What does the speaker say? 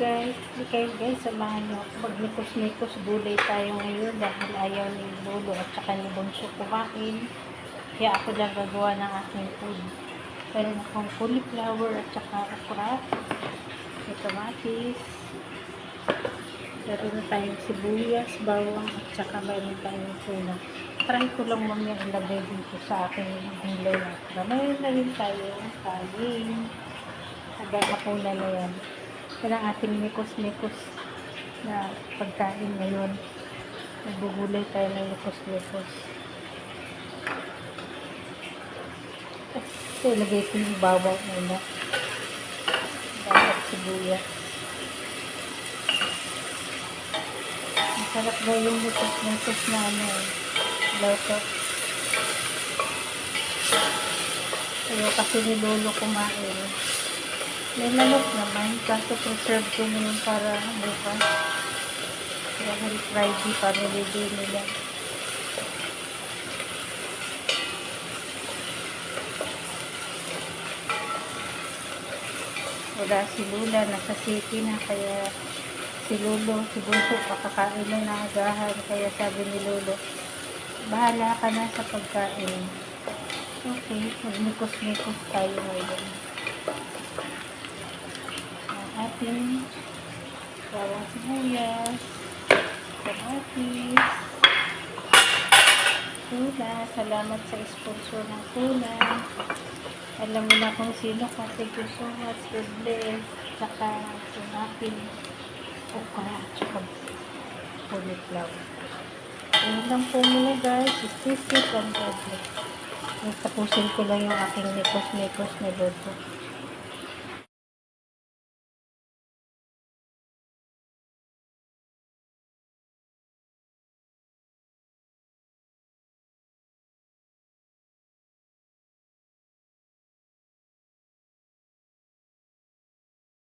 guys. Okay guys, samahan niyo ako. Magnikos-nikos gulay tayo ngayon dahil ayaw ni Lolo at saka ni Bunso kumain. Kaya ako lang gagawa ng aking food. Meron akong cauliflower at saka okra. May kamatis. Meron na tayong sibuyas, bawang at saka meron tayong tuna. Try ko lang mamaya ilagay dito sa aking gulay na okra. Meron na rin tayong kanin. Hanggang hapunan na yan. Yan ang ating nikos-nikos na pagkain ngayon. Nagbubulay tayo ng nikos-nikos. So, ilagay ko yung bawang muna. Bawang at sibuyas. Masarap daw yung nikos-nikos na loto. Pero kasi ni Lolo kumain. May manok naman, kaso preserve ko naman para bukas. Kaya may Friday para ready nila. Wala si Lula, nasa city na, kaya si Lolo, si Bunso, pakakain na naagahan. Kaya sabi ni Lolo, bahala ka na sa pagkain. Okay, magnikos-nikos tayo ngayon. Ating bawang sibuyas, kamatis, tuna. Salamat sa sponsor ng tuna. Alam mo na kung sino ka. Thank you so much. God bless. Saka yung aking okra at saka cauliflower. Ayun lang po muna guys. Stay safe and God bless. Tapusin ko lang yung aking nikos-nikos na loto.